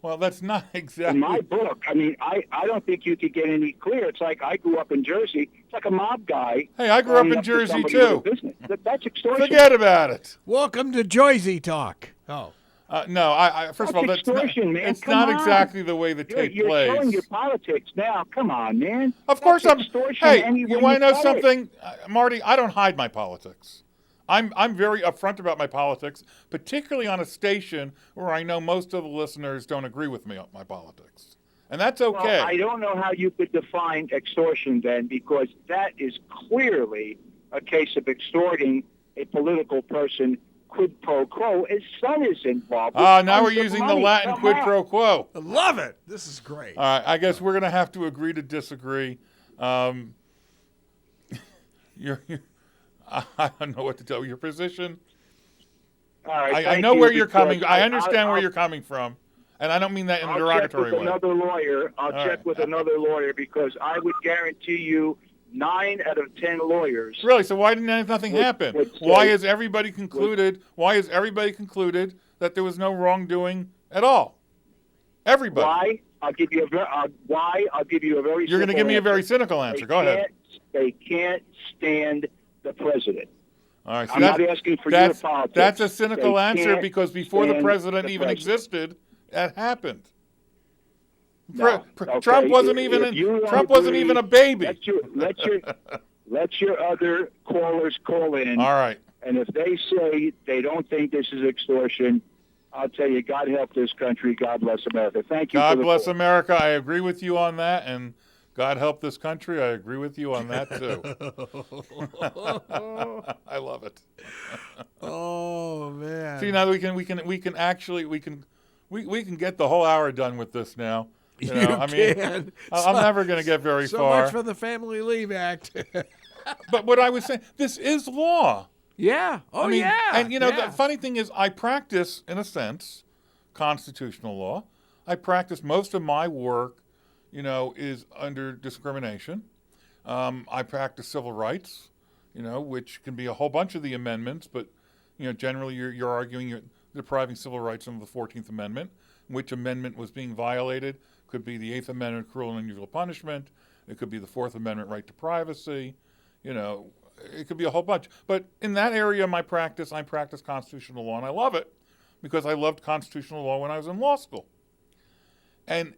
[SPEAKER 3] Well, that's not exactly.
[SPEAKER 7] In my book, I mean, I don't think you could get any clearer. It's like I grew up in Jersey. It's like a mob guy.
[SPEAKER 3] Hey, I grew up
[SPEAKER 7] running
[SPEAKER 3] in
[SPEAKER 7] to
[SPEAKER 3] Jersey
[SPEAKER 7] somebody
[SPEAKER 3] too.
[SPEAKER 7] with a business. That's extortion.
[SPEAKER 3] Forget about it.
[SPEAKER 4] Welcome to Jersey Talk. Oh.
[SPEAKER 3] No, I first of all, that's
[SPEAKER 7] extortion,
[SPEAKER 3] not,
[SPEAKER 7] man.
[SPEAKER 3] it's
[SPEAKER 7] Come
[SPEAKER 3] not
[SPEAKER 7] on.
[SPEAKER 3] exactly the way the tape
[SPEAKER 7] You're
[SPEAKER 3] plays.
[SPEAKER 7] showing your politics now. Come on, man.
[SPEAKER 3] Of course,
[SPEAKER 7] That's
[SPEAKER 3] I'm.
[SPEAKER 7] extortion
[SPEAKER 3] Hey,
[SPEAKER 7] any
[SPEAKER 3] you
[SPEAKER 7] way
[SPEAKER 3] want to know
[SPEAKER 7] cut it.
[SPEAKER 3] something, Marty? I don't hide my politics. I'm very upfront about my politics, particularly on a station where I know most of the listeners don't agree with me on my politics, and that's okay.
[SPEAKER 7] Well, I don't know how you could define extortion then, because that is clearly a case of extorting a political person quid pro quo. His son is involved.
[SPEAKER 3] Now we're
[SPEAKER 7] Tons of
[SPEAKER 3] using the
[SPEAKER 7] money.
[SPEAKER 3] Latin
[SPEAKER 7] Come
[SPEAKER 3] quid
[SPEAKER 7] on.
[SPEAKER 3] pro quo.
[SPEAKER 4] I love it. This is great.
[SPEAKER 3] All right, I guess we're going to have to agree to disagree. I don't know what to tell you. Your position.
[SPEAKER 7] All right,
[SPEAKER 3] I know
[SPEAKER 7] thank
[SPEAKER 3] where
[SPEAKER 7] you,
[SPEAKER 3] you're coming.
[SPEAKER 7] because
[SPEAKER 3] I understand where
[SPEAKER 7] I'll-
[SPEAKER 3] you're coming from, and I don't mean that in a
[SPEAKER 7] I'll check
[SPEAKER 3] derogatory
[SPEAKER 7] with
[SPEAKER 3] way.
[SPEAKER 7] another lawyer. I'll
[SPEAKER 3] All
[SPEAKER 7] check
[SPEAKER 3] right.
[SPEAKER 7] with another lawyer, because I would guarantee you 9 out of 10 lawyers.
[SPEAKER 3] Really? So why didn't nothing happen?
[SPEAKER 7] would say-
[SPEAKER 3] Why has everybody concluded? Why has everybody concluded that there was no wrongdoing at all? Everybody.
[SPEAKER 7] Why? I'll give you a very.
[SPEAKER 3] You're going to give me a very cynical answer. Go ahead.
[SPEAKER 7] They can't stand the president.
[SPEAKER 3] All right. So
[SPEAKER 7] I'm not asking for your
[SPEAKER 3] that's,
[SPEAKER 7] politics.
[SPEAKER 3] That's a cynical
[SPEAKER 7] They
[SPEAKER 3] answer,
[SPEAKER 7] can't
[SPEAKER 3] because before the
[SPEAKER 7] stand
[SPEAKER 3] president
[SPEAKER 7] the
[SPEAKER 3] even
[SPEAKER 7] president.
[SPEAKER 3] existed, that happened.
[SPEAKER 7] No. Okay.
[SPEAKER 3] Trump wasn't
[SPEAKER 7] If
[SPEAKER 3] even
[SPEAKER 7] you wanna
[SPEAKER 3] Trump wasn't
[SPEAKER 7] agree,
[SPEAKER 3] even a baby.
[SPEAKER 7] Let your other callers call in.
[SPEAKER 3] All right.
[SPEAKER 7] And if they say they don't think this is extortion, I'll tell you, God help this country. God bless America. Thank you.
[SPEAKER 3] God
[SPEAKER 7] for the
[SPEAKER 3] bless
[SPEAKER 7] call.
[SPEAKER 3] America. I agree with you on that, and God help this country. I agree with you on that too. I love it.
[SPEAKER 4] Oh man.
[SPEAKER 3] See, now we can actually get the whole hour done with this now. You know, I mean,
[SPEAKER 4] can.
[SPEAKER 3] I'm never going to get very
[SPEAKER 4] So
[SPEAKER 3] far.
[SPEAKER 4] much for the Family Leave Act.
[SPEAKER 3] But what I was saying, this is law.
[SPEAKER 4] Yeah. Oh,
[SPEAKER 3] I mean,
[SPEAKER 4] yeah.
[SPEAKER 3] And you know,
[SPEAKER 4] yeah.
[SPEAKER 3] the funny thing is, I practice, in a sense, constitutional law. I practice most of my work, you know, is under discrimination. I practice civil rights, you know, which can be a whole bunch of the amendments, but you know, generally you're arguing you're depriving civil rights under the 14th Amendment. Which amendment was being violated? Could be the 8th Amendment, cruel and unusual punishment. It could be the 4th Amendment, right to privacy. You know, it could be a whole bunch. But in that area of my practice, I practice constitutional law, and I love it because I loved constitutional law when I was in law school. And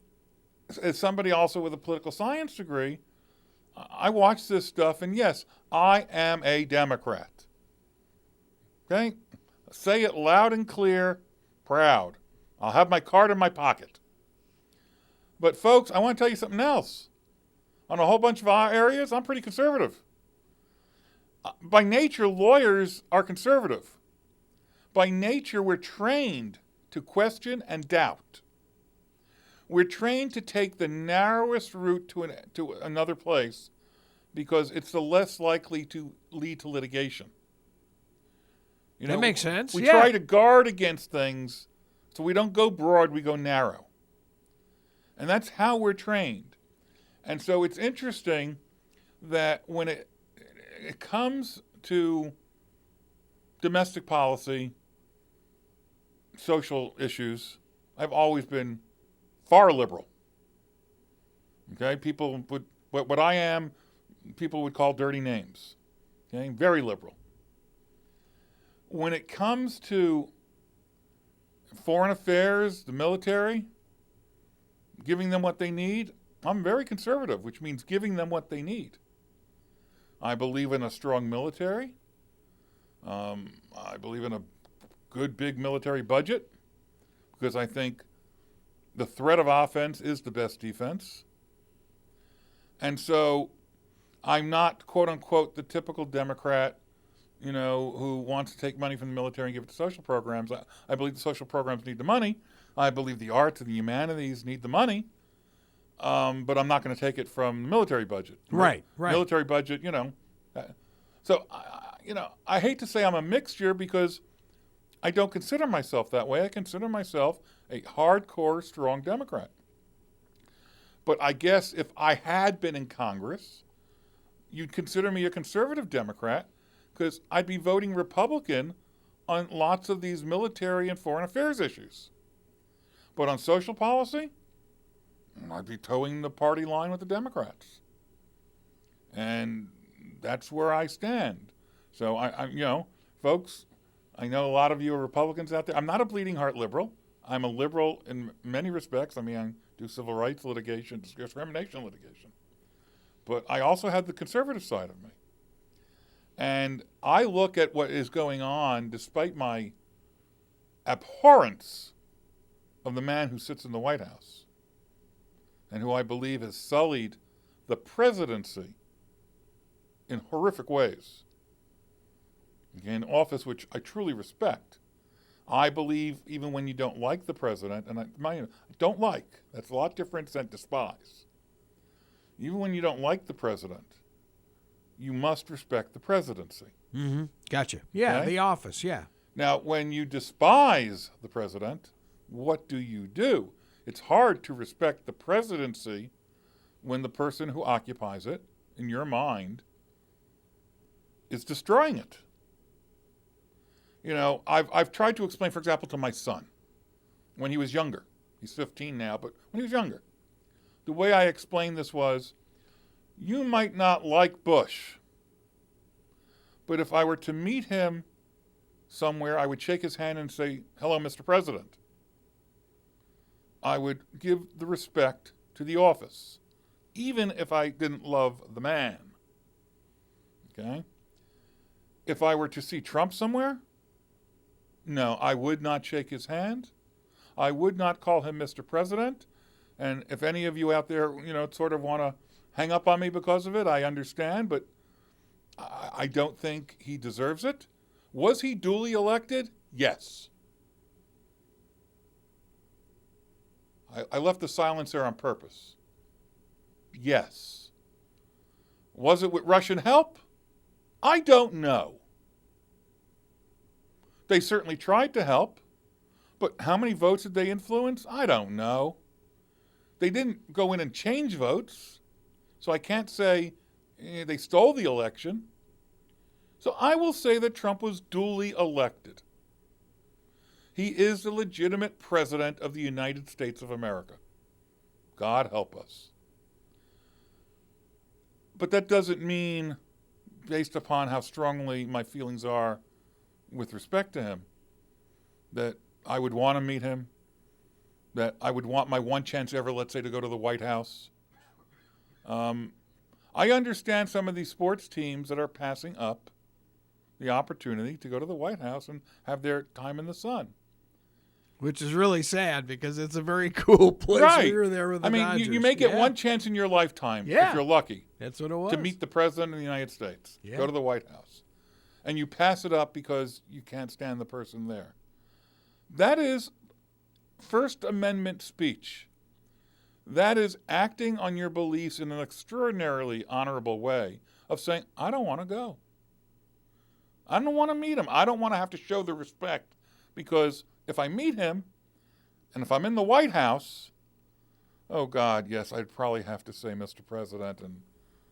[SPEAKER 3] as somebody also with a political science degree, I watch this stuff, and yes, I am a Democrat. Okay? Say it loud and clear, proud. I'll have my card in my pocket. But folks, I want to tell you something else. On a whole bunch of areas, I'm pretty conservative. By nature, lawyers are conservative. By nature, we're trained to question and doubt. We're trained to take the narrowest route to another place because it's the less likely to lead to litigation. You know,
[SPEAKER 4] That makes sense.
[SPEAKER 3] We
[SPEAKER 4] yeah.
[SPEAKER 3] try to guard against things, so we don't go broad, we go narrow. And that's how we're trained. And so it's interesting that when it comes to domestic policy, social issues, I've always been far liberal. Okay, people would, what I am, people would call dirty names. Okay, very liberal. When it comes to foreign affairs, the military, giving them what they need, I'm very conservative, which means giving them what they need. I believe in a strong military. I believe in a good, big military budget because I think the threat of offense is the best defense. And so I'm not, quote unquote, the typical Democrat who wants to take money from the military and give it to social programs. I believe the social programs need the money. I believe the arts and the humanities need the money. But I'm not going to take it from the military budget.
[SPEAKER 4] Right.
[SPEAKER 3] Military budget, So, I hate to say I'm a mixture because I don't consider myself that way. I consider myself a hardcore, strong Democrat. But I guess if I had been in Congress, you'd consider me a conservative Democrat because I'd be voting Republican on lots of these military and foreign affairs issues. But on social policy, I'd be towing the party line with the Democrats. And that's where I stand. So, folks, I know a lot of you are Republicans out there. I'm not a bleeding heart liberal. I'm a liberal in many respects. I do civil rights litigation, discrimination litigation. But I also have the conservative side of me. And I look at what is going on, despite my abhorrence of the man who sits in the White House and who I believe has sullied the presidency in horrific ways. An office which I truly respect. I believe even when you don't like the president, and I don't like, that's a lot different than despise. Even when you don't like the president, you must respect the presidency.
[SPEAKER 4] Mm-hmm. Gotcha. Yeah,
[SPEAKER 3] Okay?
[SPEAKER 4] the office, yeah.
[SPEAKER 3] Now, when you despise the president, what do? It's hard to respect the presidency when the person who occupies it, in your mind, is destroying it. I've tried to explain, for example, to my son, when he was younger. He's 15 now, but when he was younger, the way I explained this was, you might not like Bush, but if I were to meet him somewhere, I would shake his hand and say, "Hello, Mr. President." I would give the respect to the office, even if I didn't love the man. Okay? If I were to see Trump somewhere, no, I would not shake his hand. I would not call him Mr. President. And if any of you out there, sort of want to hang up on me because of it, I understand, but I don't think he deserves it. Was he duly elected? Yes. I left the silence there on purpose. Yes. Was it with Russian help? I don't know. They certainly tried to help, but how many votes did they influence? I don't know. They didn't go in and change votes, so I can't say they stole the election. So I will say that Trump was duly elected. He is the legitimate president of the United States of America. God help us. But that doesn't mean, based upon how strongly my feelings are with respect to him, that I would want to meet him, that I would want my one chance ever, let's say, to go to the White House. I understand some of these sports teams that are passing up the opportunity to go to the White House and have their time in the sun.
[SPEAKER 4] Which is really sad because it's a very cool place.
[SPEAKER 3] Right.
[SPEAKER 4] We were there with the Dodgers.
[SPEAKER 3] You may get one chance in your lifetime, if you're lucky,
[SPEAKER 4] that's what it was,
[SPEAKER 3] to meet the President of the United States.
[SPEAKER 4] Yeah.
[SPEAKER 3] Go to the White House. And you pass it up because you can't stand the person there. That is First Amendment speech. That is acting on your beliefs in an extraordinarily honorable way of saying, I don't want to go. I don't want to meet him. I don't want to have to show the respect because if I meet him and if I'm in the White House, oh God, yes, I'd probably have to say, Mr. President, and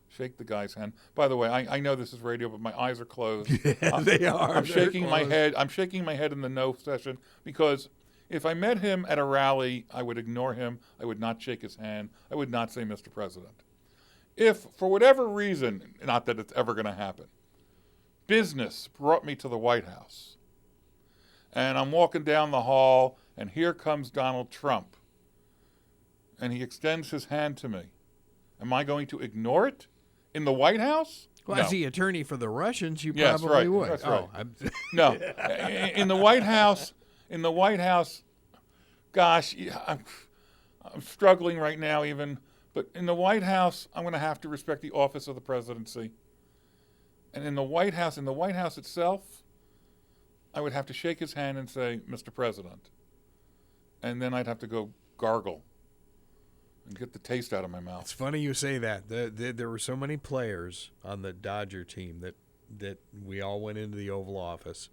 [SPEAKER 3] shake the guy's hand. By the way, I know this is radio, but my eyes are closed.
[SPEAKER 4] Yeah, they are.
[SPEAKER 3] I'm shaking my head. I'm shaking my head in the no session because if I met him at a rally, I would ignore him. I would not shake his hand. I would not say, Mr. President. If, for whatever reason, not that it's ever going to happen, business brought me to the White House, and I'm walking down the hall, and here comes Donald Trump, and he extends his hand to me. Am I going to ignore it in the White House?
[SPEAKER 4] Well,
[SPEAKER 3] No.
[SPEAKER 4] as the attorney for the Russians, you
[SPEAKER 3] Yes,
[SPEAKER 4] probably
[SPEAKER 3] right.
[SPEAKER 4] would.
[SPEAKER 3] That's right.
[SPEAKER 4] No.
[SPEAKER 3] In the White House, gosh, I'm struggling right now even, but in the White House, I'm going to have to respect the office of the presidency. And in the White House itself, I would have to shake his hand and say, Mr. President. And then I'd have to go gargle and get the taste out of my mouth.
[SPEAKER 4] It's funny you say that. There were so many players on the Dodger team that we all went into the Oval Office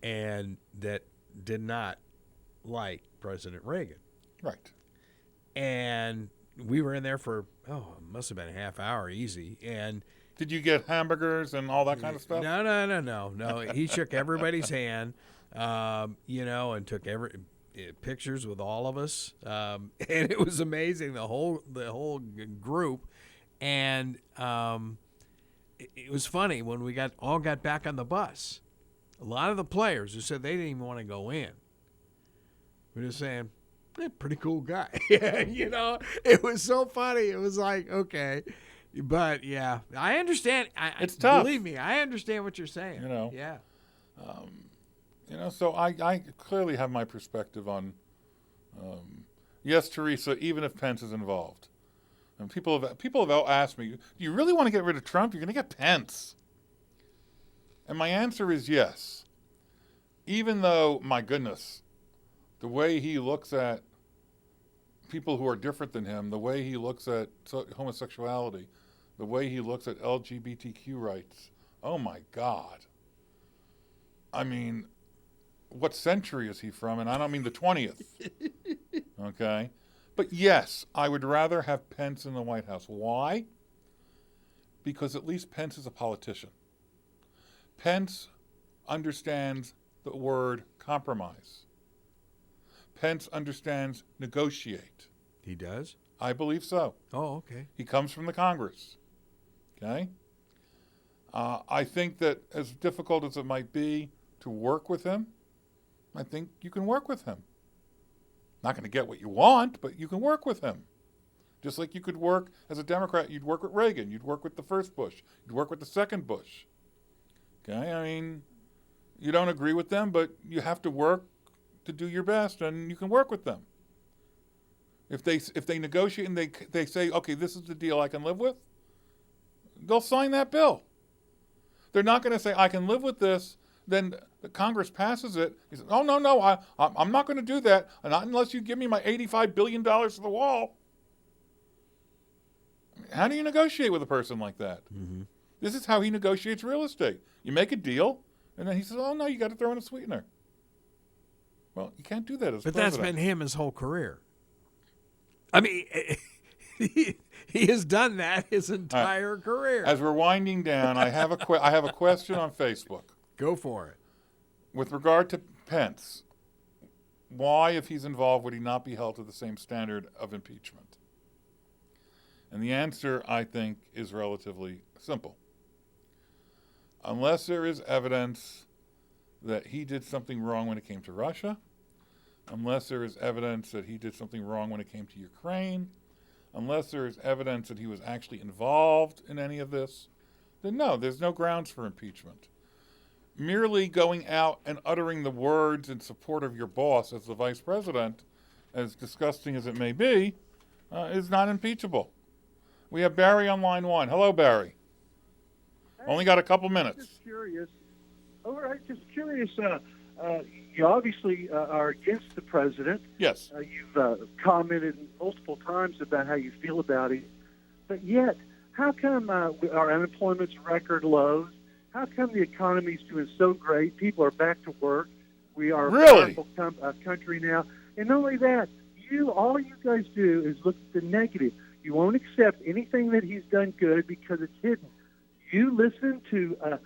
[SPEAKER 4] and that did not like President Reagan.
[SPEAKER 3] Right.
[SPEAKER 4] And we were in there for, it must have been a half hour easy. And
[SPEAKER 3] did you get hamburgers and all that kind of stuff?
[SPEAKER 4] No. He shook everybody's hand, and took pictures with all of us. And it was amazing, the whole group. And it was funny when we got back on the bus. A lot of the players who said they didn't even want to go in. We're just saying, pretty cool guy. It was so funny. It was like, okay. But, yeah, I understand.
[SPEAKER 3] It's tough.
[SPEAKER 4] Believe me, I understand what you're saying. Yeah.
[SPEAKER 3] So I clearly have my perspective on, yes, Teresa, even if Pence is involved. And people have asked me, do you really want to get rid of Trump? You're going to get Pence. And my answer is yes. Even though, my goodness, the way he looks at people who are different than him, the way he looks at homosexuality, the way he looks at LGBTQ rights, oh my God. I mean, what century is he from? And I don't mean the 20th. Okay? But yes, I would rather have Pence in the White House. Why? Because at least Pence is a politician. Pence understands the word compromise. Pence understands negotiate.
[SPEAKER 4] He does?
[SPEAKER 3] I believe so.
[SPEAKER 4] Oh, okay.
[SPEAKER 3] He comes from the Congress. Okay? I think that as difficult as it might be to work with him, I think you can work with him. Not going to get what you want, but you can work with him. Just like you could work as a Democrat, you'd work with Reagan, you'd work with the first Bush, you'd work with the second Bush. Okay? I mean, you don't agree with them, but you have to work to do your best, and you can work with them. If they negotiate and they say, okay, this is the deal I can live with, they'll sign that bill. They're not going to say, I can live with this, then the Congress passes it. He says, oh, no, I'm not going to do that, not unless you give me my $85 billion for the wall. How do you negotiate with a person like that?
[SPEAKER 4] Mm-hmm.
[SPEAKER 3] This is how he negotiates real estate. You make a deal, and then he says, oh, no, you got to throw in a sweetener. Well, you can't do that as
[SPEAKER 4] But
[SPEAKER 3] president.
[SPEAKER 4] that's been him his whole career. I mean, he has done that his entire career.
[SPEAKER 3] As we're winding down, I have a question on Facebook.
[SPEAKER 4] Go for it.
[SPEAKER 3] With regard to Pence, why, if he's involved, would he not be held to the same standard of impeachment? And the answer, I think, is relatively simple. Unless there is evidence that he did something wrong when it came to Russia, unless there is evidence that he did something wrong when it came to Ukraine, unless there is evidence that he was actually involved in any of this, then no, there's no grounds for impeachment. Merely going out and uttering the words in support of your boss as the vice president, as disgusting as it may be, is not impeachable. We have Barry on line one. Hello, Barry. Only got a couple minutes.
[SPEAKER 8] Just curious. All right, just curious. You obviously are against the president.
[SPEAKER 3] Yes.
[SPEAKER 8] You've commented multiple times about how you feel about it. But yet, how come our unemployment's record lows? How come the economy's doing so great? People are back to work. We are
[SPEAKER 3] really?
[SPEAKER 8] a powerful country now. And not only that, all you guys do is look at the negative. You won't accept anything that he's done good because it's hidden. You listen to...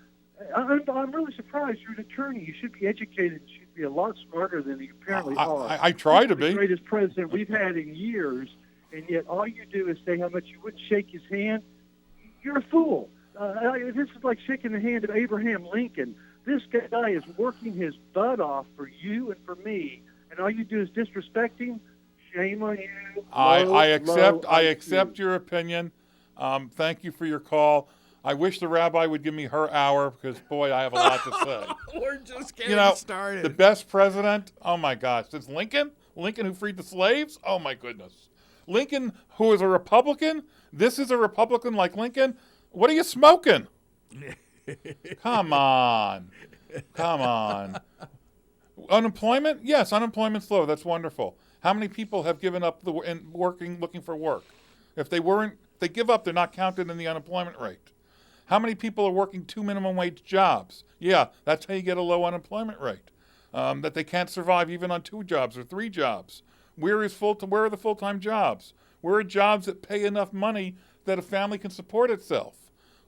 [SPEAKER 8] I'm really surprised. You're an attorney. You should be educated. You should be a lot smarter than you apparently are.
[SPEAKER 3] I try to be.
[SPEAKER 8] The greatest president we've had in years, and yet all you do is say how much you wouldn't shake his hand. You're a fool. This is like shaking the hand of Abraham Lincoln. This guy is working his butt off for you and for me, and all you do is disrespect him. Shame on you.
[SPEAKER 3] I accept your opinion. Thank you for your call. I wish the rabbi would give me her hour because, boy, I have a lot to say.
[SPEAKER 4] We're just getting started.
[SPEAKER 3] The best president, oh, my gosh. It's Lincoln? Lincoln who freed the slaves? Oh, my goodness. Lincoln who was a Republican? This is a Republican like Lincoln? What are you smoking? Come on. Unemployment? Yes, unemployment's low. That's wonderful. How many people have given up looking for work? If they give up, they're not counted in the unemployment rate. How many people are working 2 minimum wage jobs? Yeah, that's how you get a low unemployment rate. That they can't survive even on 2 jobs or 3 jobs. Where are the full-time jobs? Where are jobs that pay enough money that a family can support itself?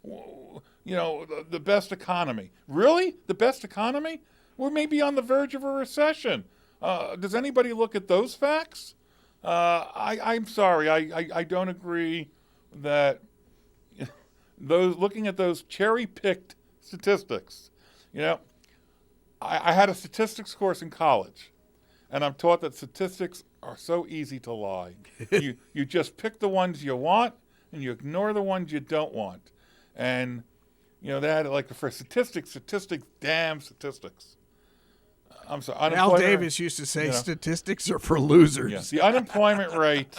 [SPEAKER 3] The best economy. Really? The best economy? We're maybe on the verge of a recession. Does anybody look at those facts? I'm sorry. I don't agree that looking at those cherry-picked statistics. I had a statistics course in college, and I'm taught that statistics are so easy to lie. You just pick the ones you want, and you ignore the ones you don't want. And, they had for statistics, damn statistics. I'm sorry.
[SPEAKER 4] Al Davis used to say statistics are for losers.
[SPEAKER 3] Yeah. The unemployment rate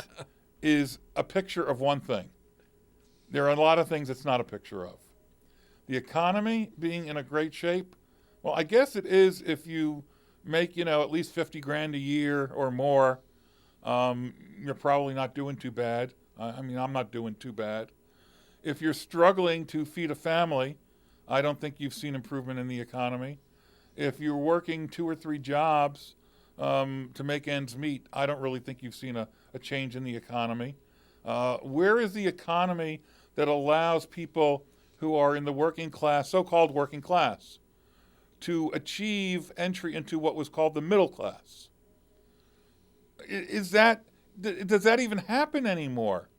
[SPEAKER 3] is a picture of one thing. There are a lot of things it's not a picture of. The economy being in a great shape, well, I guess it is if you make, at least 50 grand a year or more, you're probably not doing too bad. I'm not doing too bad. If you're struggling to feed a family, I don't think you've seen improvement in the economy. If you're working 2 or 3 jobs to make ends meet, I don't really think you've seen a change in the economy. Where is the economy that allows people who are in the working class, so-called working class, to achieve entry into what was called the middle class? Does that even happen anymore?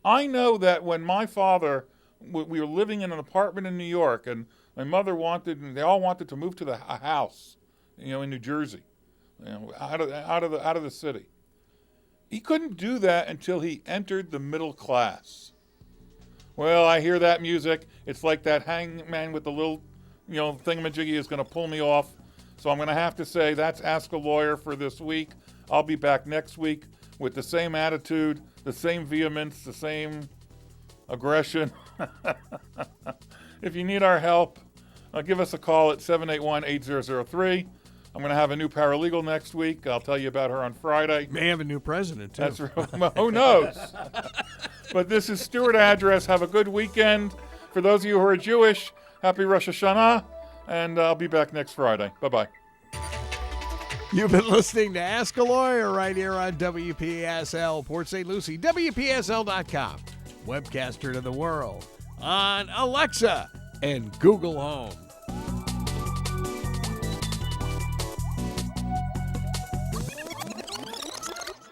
[SPEAKER 3] I know that when my father, we were living in an apartment in New York, and my mother they all wanted to move to a house, in New Jersey, out of the city. He couldn't do that until he entered the middle class. Well, I hear that music. It's like that hangman with the little, thingamajiggy is going to pull me off. So I'm going to have to say that's Ask a Lawyer for this week. I'll be back next week with the same attitude, the same vehemence, the same aggression. If you need our help, give us a call at 781-8003. I'm going to have a new paralegal next week. I'll tell you about her on Friday.
[SPEAKER 4] May have a new president, too.
[SPEAKER 3] That's right. Who knows? But this is Stuart Address. Have a good weekend. For those of you who are Jewish, happy Rosh Hashanah, and I'll be back next Friday. Bye-bye.
[SPEAKER 4] You've been listening to Ask a Lawyer right here on WPSL, Port St. Lucie, WPSL.com. Webcaster to the world on Alexa and Google Home.